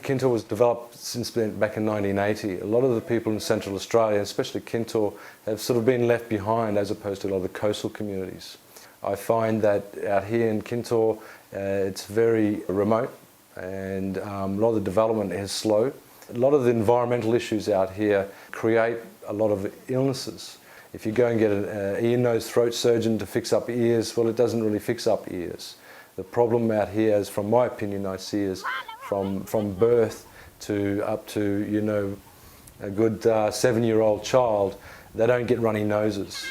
Kintore was developed since back in 1980. A lot of the people in Central Australia, especially Kintore, have sort of been left behind as opposed to a lot of the coastal communities. I find that out here in Kintore, it's very remote, and a lot of the development is slow. A lot of the environmental issues out here create a lot of illnesses. If you go and get an ear, nose, throat surgeon to fix up ears, well, it doesn't really fix up ears. The problem out here, is, from my opinion, I see is from birth to up to, you know, a good 7-year-old child, they don't get runny noses.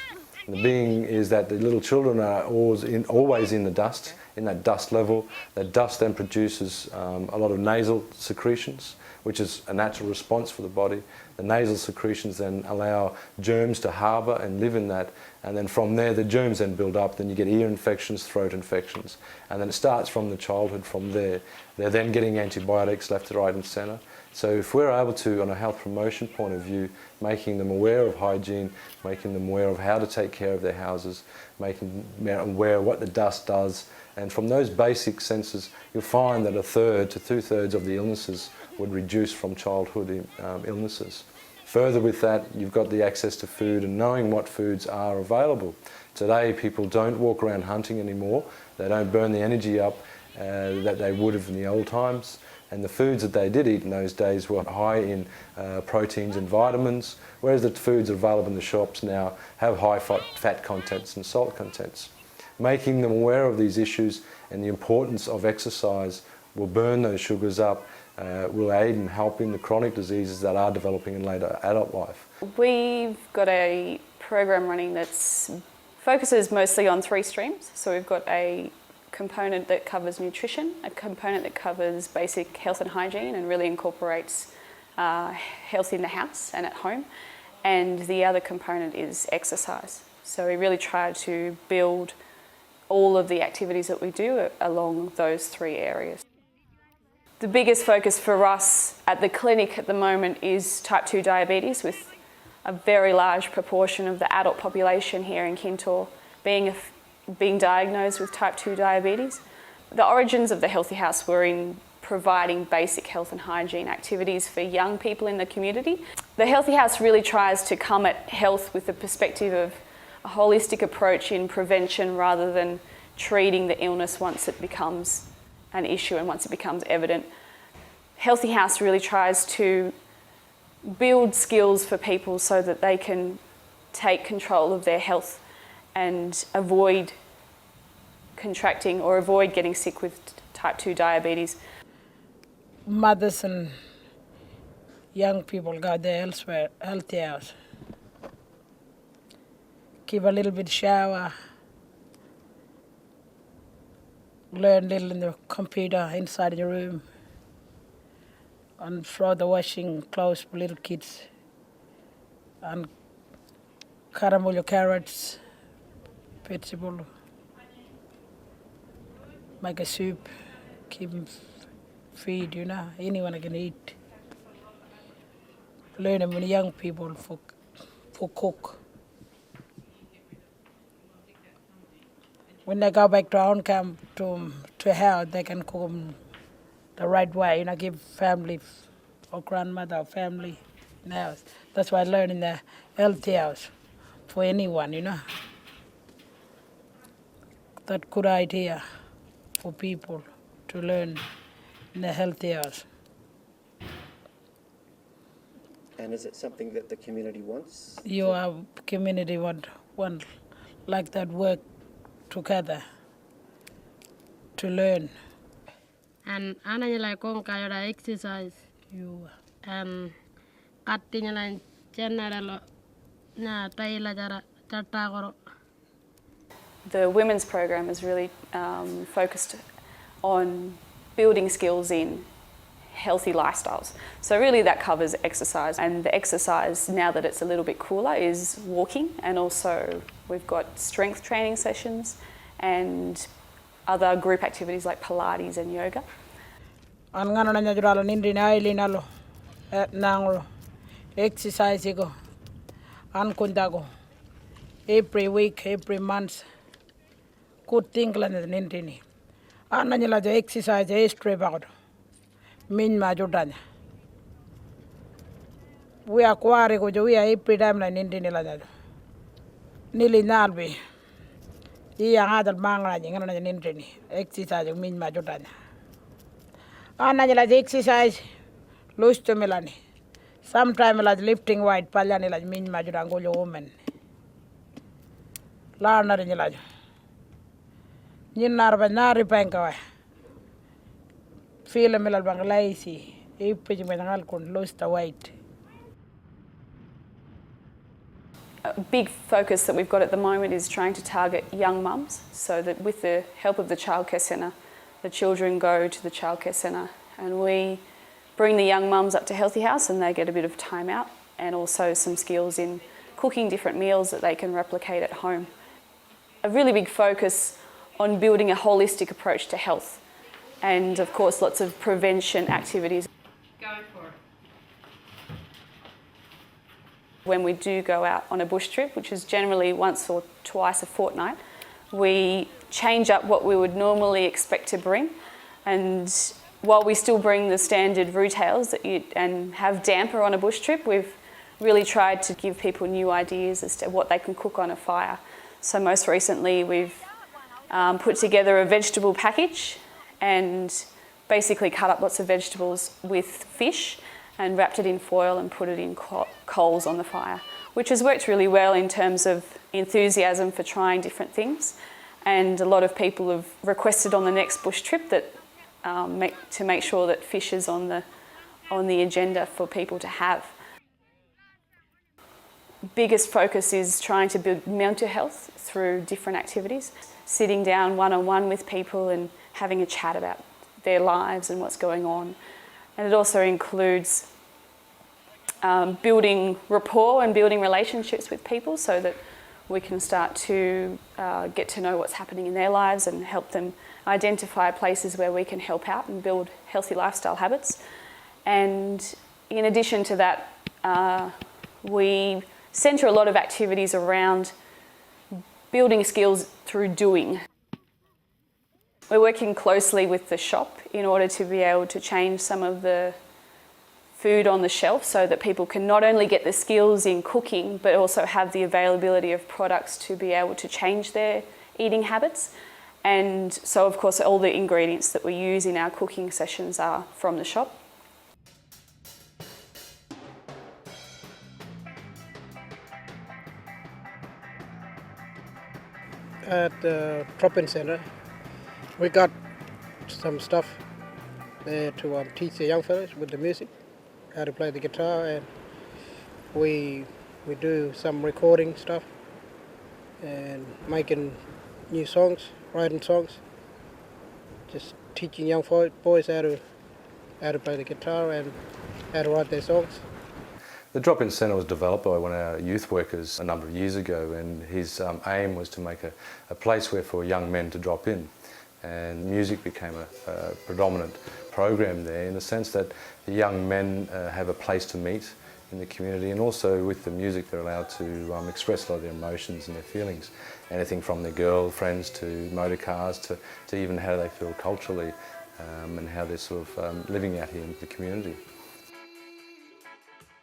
And the being is that the little children are always in the dust, in that dust level. That dust then produces a lot of nasal secretions, which is a natural response for the body. The nasal secretions then allow germs to harbour and live in that, and then from there the germs then build up, then you get ear infections, throat infections, and then it starts from the childhood from there. They're then getting antibiotics left, right and centre. So if we're able to, on a health promotion point of view, making them aware of hygiene, making them aware of how to take care of their houses, making them aware of what the dust does, and from those basic senses, you'll find that 1/3 to 2/3 of the illnesses would reduce from childhood illnesses. Further with that, you've got the access to food and knowing what foods are available. Today, people don't walk around hunting anymore. They don't burn the energy up that they would have in the old times. And the foods that they did eat in those days were high in proteins and vitamins, whereas the foods available in the shops now have high fat contents and salt contents. Making them aware of these issues and the importance of exercise will burn those sugars up, will aid in helping the chronic diseases that are developing in later adult life. We've got a program running that focuses mostly on 3 streams. So we've got a component that covers nutrition, a component that covers basic health and hygiene and really incorporates health in the house and at home, and the other component is exercise. So we really try to build all of the activities that we do along those 3 areas. The biggest focus for us at the clinic at the moment is type 2 diabetes, with a very large proportion of the adult population here in Kintore being diagnosed with type 2 diabetes. The origins of the Healthy House were in providing basic health and hygiene activities for young people in the community. The Healthy House really tries to come at health with the perspective of a holistic approach in prevention rather than treating the illness once it becomes an issue and once it becomes evident. Healthy House really tries to build skills for people so that they can take control of their health and avoid contracting or avoid getting sick with type 2 diabetes. Mothers and young people go there elsewhere, Healthy House. Give a little bit shower, learn a little in the computer inside the room, and throw the washing clothes for little kids, and caramel carrots, vegetable, make a soup, keep them feed, you know, anyone can eat. Learn them when young people for cook. When they go back to our own camp, to house, they can cook them the right way, you know, give family or grandmother or family in the house. That's why I learned in the Healthy House for anyone, you know. That good idea for people to learn in the Healthy House. And is it something that the community wants? Your community want like that work together to learn. And ananya kong kayo da exercise. You And katinya la general na taila jara chatagoro. The women's program is really focused on building skills in healthy lifestyles. So really that covers exercise, and the exercise, now that it's a little bit cooler, is walking, and also we've got strength training sessions and other group activities like Pilates and yoga. an ngano na juralo nindri na ili nalo nangro exercise go an kundago every week, every month. Good thing la nindri ni. An nanyala the exercise is straight out. min ma jodanya we akware ko jo we every time la nindi ni la nyajo nili nalbe iya ngadal mangra ni ngana nindi ni exercise min ma jodanya ana la exercise lost to melani sometime la lifting weight palyani la min ma jodango jo women la na ni la nyin nar ba nari penka wa feel melal banglaisi e peji menangal kon lost the weight. A big focus that we've got at the moment is trying to target young mums, so that with the help of the childcare centre, the children go to the childcare centre and we bring the young mums up to Healthy House and they get a bit of time out and also some skills in cooking different meals that they can replicate at home. A really big focus on building a holistic approach to health and of course lots of prevention activities. Go for it. When we do go out on a bush trip, which is generally once or twice a fortnight, we change up what we would normally expect to bring, and while we still bring the standard routales and have damper on a bush trip, we've really tried to give people new ideas as to what they can cook on a fire. So most recently we've put together a vegetable package and basically cut up lots of vegetables with fish and wrapped it in foil and put it in coals on the fire, which has worked really well in terms of enthusiasm for trying different things. And a lot of people have requested on the next bush trip that to make sure that fish is on the agenda for people to have. Biggest focus is trying to build mental health through different activities, sitting down one-on-one with people and having a chat about their lives and what's going on. And it also includes building rapport and building relationships with people so that we can start to get to know what's happening in their lives and help them identify places where we can help out and build healthy lifestyle habits. And in addition to that, we centre a lot of activities around building skills through doing. We're working closely with the shop in order to be able to change some of the food on the shelf so that people can not only get the skills in cooking but also have the availability of products to be able to change their eating habits. And so of course all the ingredients that we use in our cooking sessions are from the shop. At the drop-in center, we got some stuff there to teach the young fellas with the music, how to play the guitar, and we do some recording stuff and making new songs, writing songs, just teaching young boys how to play the guitar and how to write their songs. The drop-in centre was developed by one of our youth workers a number of years ago, and his aim was to make a place where for young men to drop in. And music became a predominant program there in the sense that the young men have a place to meet in the community, and also with the music they're allowed to express a lot of their emotions and their feelings. Anything from their girlfriends to motor cars to even how they feel culturally and how they're sort of living out here in the community.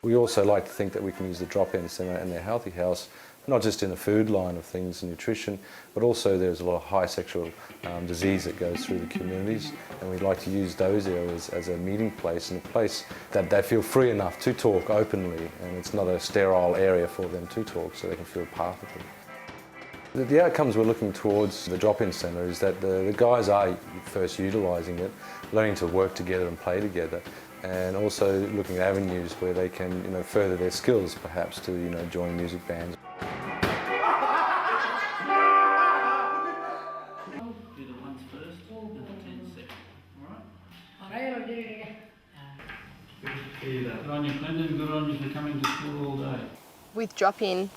We also like to think that we can use the drop-in centre and their Healthy House, not just in the food line of things and nutrition, but also there's a lot of high sexual disease that goes through the communities, and we'd like to use those areas as a meeting place and a place that they feel free enough to talk openly, and it's not a sterile area for them to talk, so they can feel part of it. The outcomes we're looking towards the drop-in centre is that the guys are first utilising it, learning to work together and play together, and also looking at avenues where they can, further their skills, perhaps to, join music bands. Do the ones first and the 10 second, alright? Good on you, Clinton, good on you for coming to school all day. With drop-in,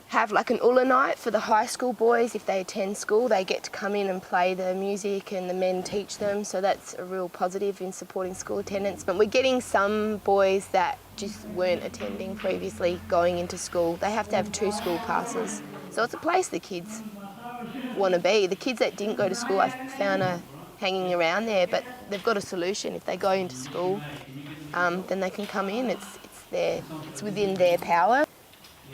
have like an ULA night for the high school boys. If they attend school, they get to come in and play the music and the men teach them, so that's a real positive in supporting school attendance. But we're getting some boys that just weren't attending previously going into school. They have to have 2 school passes. So it's a place the kids want to be. The kids that didn't go to school, I found hanging around there, but they've got a solution. If they go into school, then they can come in. It's within their power.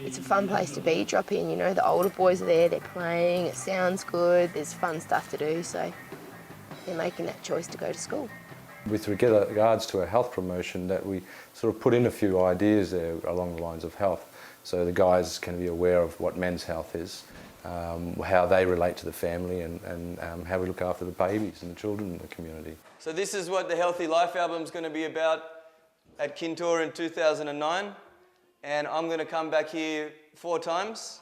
It's a fun place to be, drop in, you know, the older boys are there, they're playing, it sounds good, there's fun stuff to do, so they're making that choice to go to school. With regards to our health promotion, that we sort of put in a few ideas there along the lines of health, so the guys can be aware of what men's health is, how they relate to the family, and how we look after the babies and the children in the community. So this is what the Healthy Life album is going to be about at Kintore in 2009, and I'm going to come back here 4 times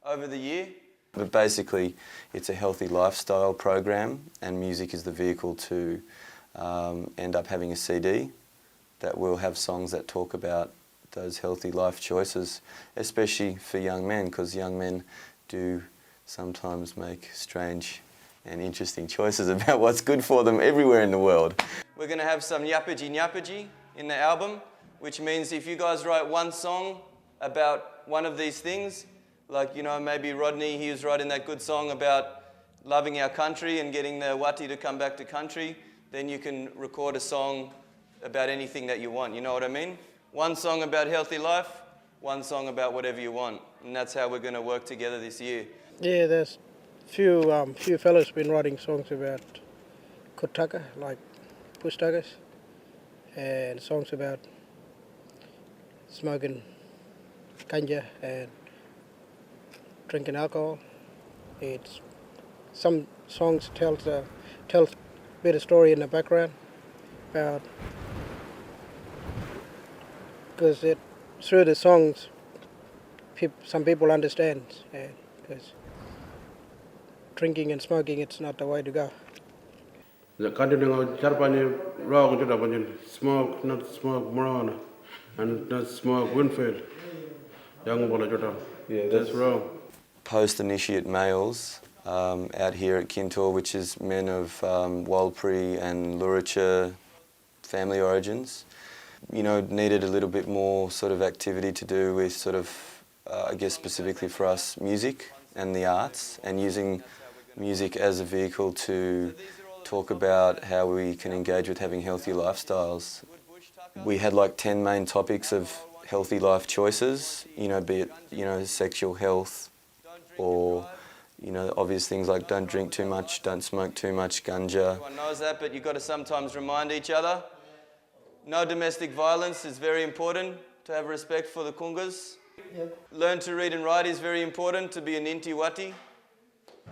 over the year. But basically, it's a healthy lifestyle program, and music is the vehicle to end up having a CD that will have songs that talk about those healthy life choices, especially for young men, because young men do sometimes make strange and interesting choices about what's good for them everywhere in the world. We're going to have some nyapaji in the album, which means if you guys write one song about one of these things, like, you know, maybe Rodney, he was writing that good song about loving our country and getting the Wati to come back to country, then you can record a song about anything that you want, you know what I mean? One song about healthy life, one song about whatever you want, and that's how we're going to work together this year. Yeah, there's few fellas been writing songs about kutaka, like pustakas, and songs about smoking ganja and drinking alcohol. It's some songs tells a bit of story in the background about, because through the songs some people understand, because drinking and smoking, it's not the way to go. The continuing Charpani wrong to smoke, not smoke marijuana, and not smoke Winfield. Young boy, yeah, that's wrong. Post-initiate males out here at Kintore, which is men of Walpri and Luracha family origins, you know, needed a little bit more sort of activity to do with sort of, I guess specifically for us, music and the arts, and using music as a vehicle to talk about how we can engage with having healthy lifestyles. We had like 10 main topics of healthy life choices, you know, be it, you know, sexual health, or, you know, obvious things like don't drink too much, don't smoke too much ganja. Everyone knows that, but you've got to sometimes remind each other. No domestic violence is very important, to have respect for the kungas. Yep. Learn to read and write is very important, to be an inti wati.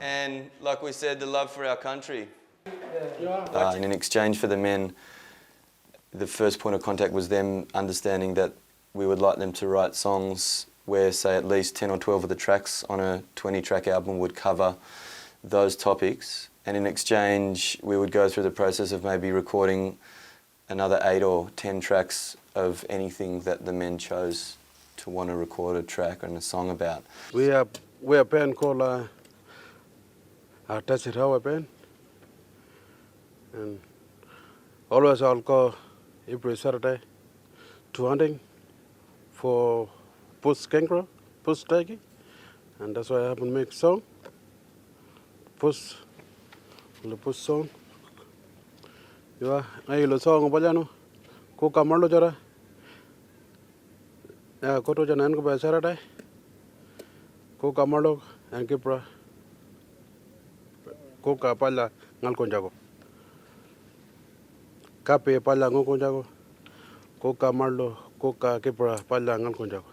And like we said, the love for our country. And in exchange for the men, the first point of contact was them understanding that we would like them to write songs where, say, at least 10 or 12 of the tracks on a 20-track album would cover those topics. And in exchange, we would go through the process of maybe recording another 8 or 10 tracks of anything that the men chose to want to record a track and a song about. We have a band called That's It How Band. And always I'll go every Saturday to hunting for puss kangaroo, puss tiger, and that's why I haven't make song. The puss song. Yeah, I lo song bajano. Ko kamarlo jara. Yeah, ko to janan ko ba Saturday. Ko kamarlo and kipra. Ko ka pala ngal konjago. Kape pala ngal konjago. Ko kamarlo ko ka kipra pala ngal konjago.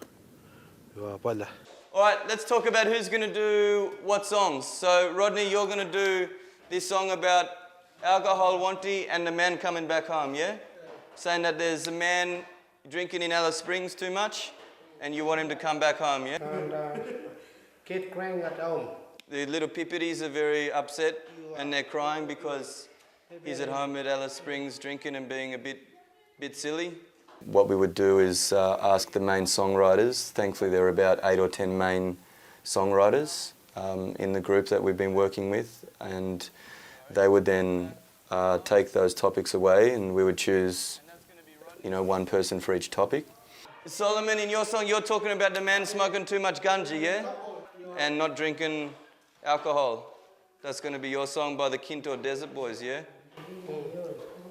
All right, let's talk about who's going to do what songs. So, Rodney, you're going to do this song about alcohol, wanty, and the man coming back home, yeah? Saying that there's a man drinking in Alice Springs too much, and you want him to come back home, yeah? And kid crying at home. The little pippities are very upset, and they're crying because he's at home at Alice Springs drinking and being a bit silly. What we would do is ask the main songwriters. Thankfully, there are about 8 or 10 main songwriters in the group that we've been working with, and they would then take those topics away, and we would choose, you know, one person for each topic. Solomon, in your song, you're talking about the man smoking too much ganja, yeah? And not drinking alcohol. That's going to be your song by the Kintore Desert Boys, yeah?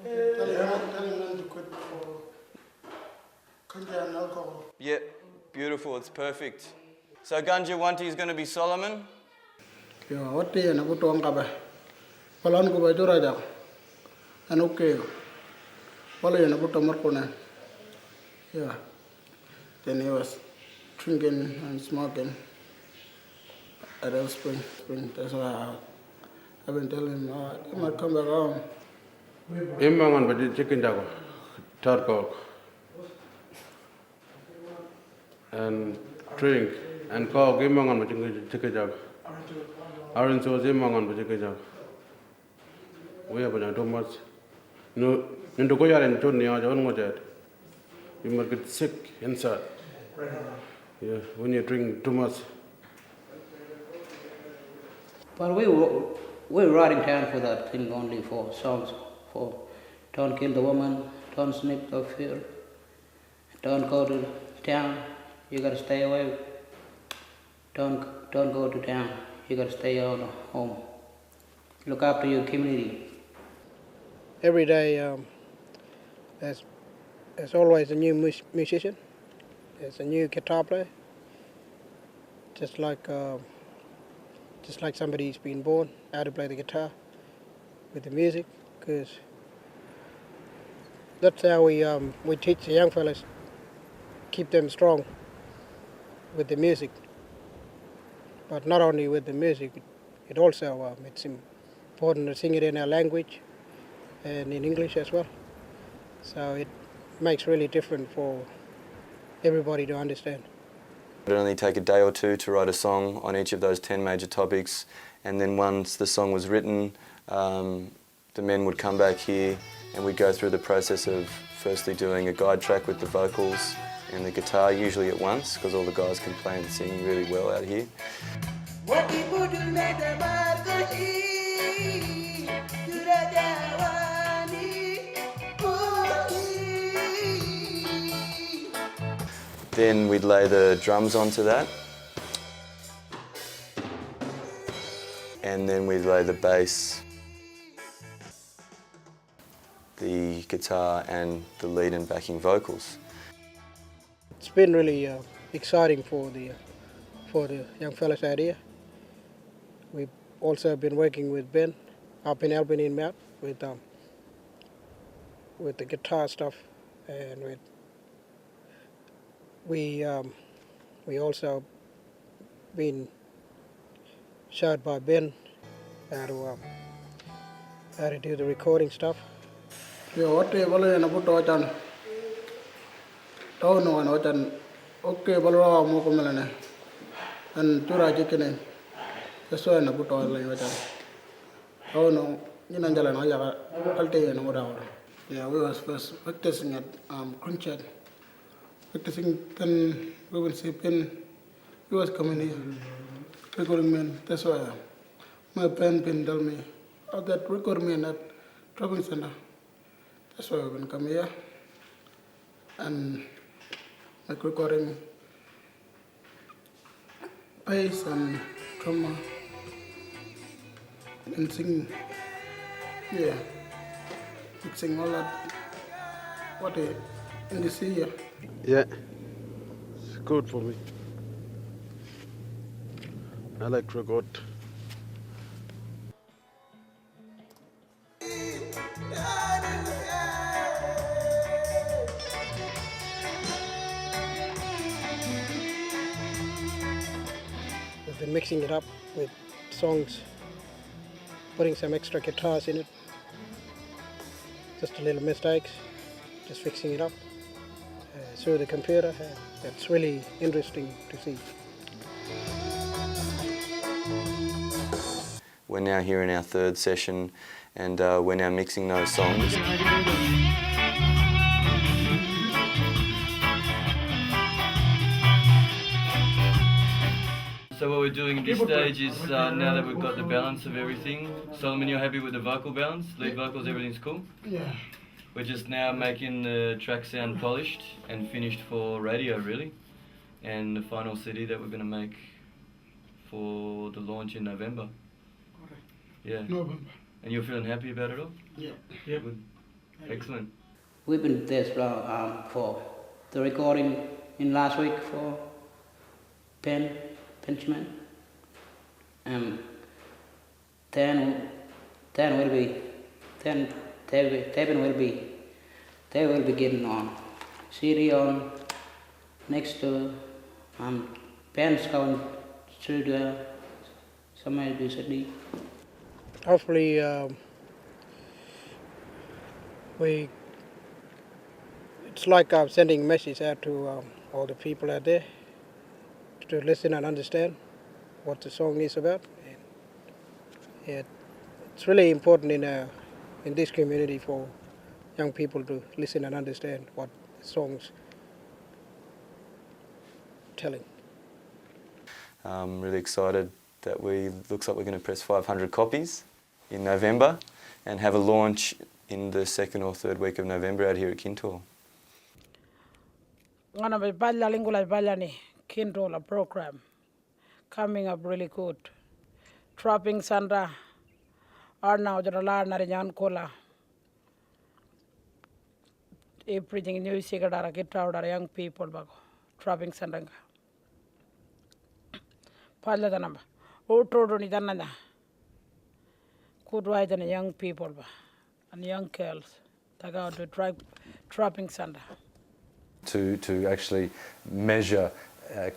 Tell him to quit for ganja and alcohol. Yep, beautiful, it's perfect. So Ganja Wanti is going to be Solomon. Yo, what day na buto ang kabe? Palan ko ba jura ja? Ano ke? Wala na buto marko na. Yeah. Then he was drinking and smoking at El Spring. That's why I've been telling him, he might come back home. Imbangan ba di chicken jago, charcoal, and drink and coke. Imbangan ba chicken jago. Orange sauce imbangan ba chicken jago. We have done too much. No, into go yard and turn the other one more. You might get sick inside. Yeah, when you drink too much. But we were writing down for that thing only for songs. For don't kill the woman, don't snip the field, don't go to town, you gotta stay away. Don't go to town, you gotta stay out of home. Look after your community. Every day, there's always a new musician. There's a new guitar player. Just like somebody's been born how to play the guitar with the music, because that's how we teach the young fellas, keep them strong with the music. But not only with the music, it also it's important to sing it in our language and in English as well. So it makes really different for everybody to understand. It would only take a day or two to write a song on each of those 10 major topics, and then once the song was written, the men would come back here and we'd go through the process of firstly doing a guide track with the vocals and the guitar, usually at once, because all the guys can play and sing really well out here. Then we'd lay the drums onto that, and then we'd lay the bass, the guitar and the lead and backing vocals. It's been really exciting for the young fellas out here. We've also been working with Ben up in Albany in Mount with the guitar stuff, and we also been showed by Ben how to do the recording stuff. Yo, what day bolo na puto chan. Tao no ano chan. Okay, bolo mo kumelane. An chura chicken. Eso na puto la chan. Tao no ni nanjala no ya kalte no mora. Yeah, we was first practicing at concert. Practicing pen, we will say pen. He was coming here, recording man. That's why my pen tell me, oh, that record man at Travel Center. That's why we come here and like recording bass and drummer and sing. Yeah, mixing all that. What in the sea here. Yeah, it's good for me. I like to record. We've been mixing it up with songs, putting some extra guitars in it. Just a little mistakes, just fixing it up through the computer. That's really interesting to see. We're now here in our third session, and we're now mixing those songs. So what we're doing at this stage is, now that we've got the balance of everything, Solomon, you're happy with the vocal balance? Lead vocals, everything's cool? Yeah. We're just now making the track sound polished and finished for radio, really, and the final CD that we're going to make for the launch in November. Yeah. November. And you're feeling happy about it all? Yeah. Good. Excellent. We've been there for the recording in last week for Pinchman. 10 will be 10 they will be getting on CD on next to Pen's going to somewhere to Sydney. Hopefully it's like sending a message out to all the people out there to listen and understand what the song is about. And, yeah, it's really important in this community for young people to listen and understand what the song's telling. I'm really excited that looks like we're going to press 500 copies in November and have a launch in the second or third week of November out here at Kintore. Ngana be balla lingula balla ni Kintore program coming up really good. Trapping Sandra are now the Narijan Kola. Everything new sigara get out of young people bago. Trapping Sandanga. Palla the number. Outro ni danana. Could write than young people and young girls. Take out to trapping Sandra. To actually measure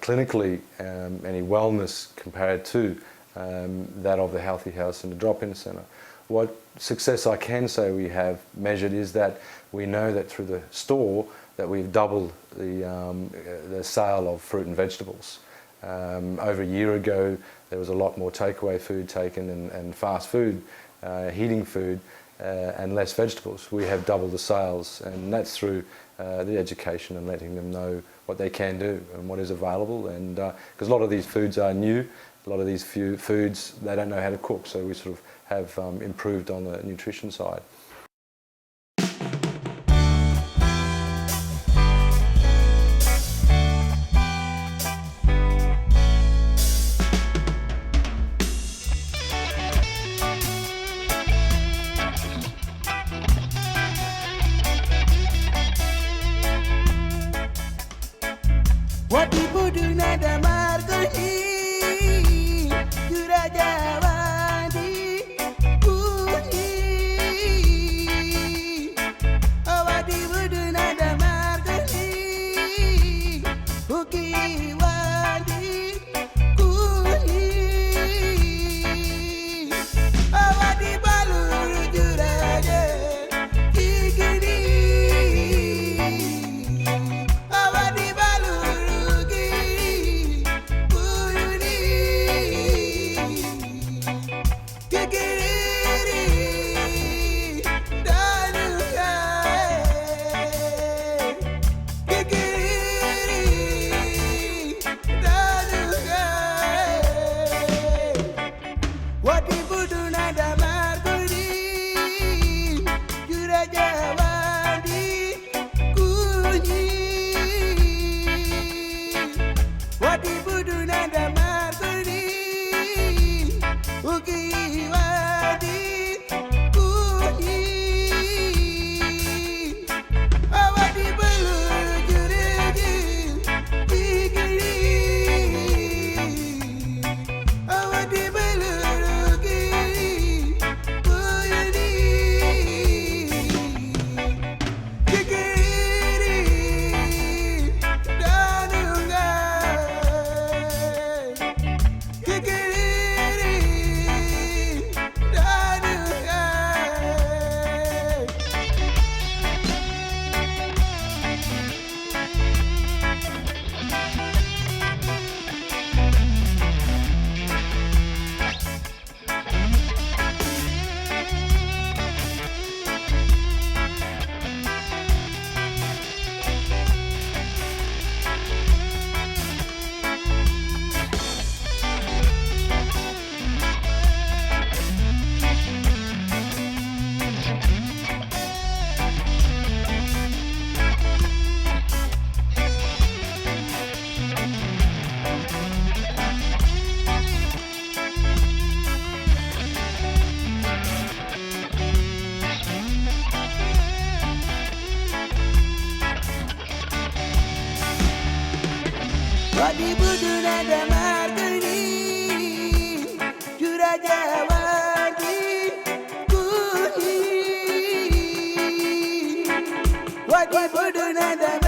clinically any wellness compared to that of the Healthy House and the drop-in centre. What success I can say we have measured is that we know that through the store that we've doubled the sale of fruit and vegetables. Over a year ago there was a lot more takeaway food taken and fast food, heating food, and less vegetables. We have doubled the sales, and that's through the education and letting them know what they can do and what is available. And because a lot of these foods are new, a lot of these foods they don't know how to cook, so we sort of have improved on the nutrition side. Boy, boy, do not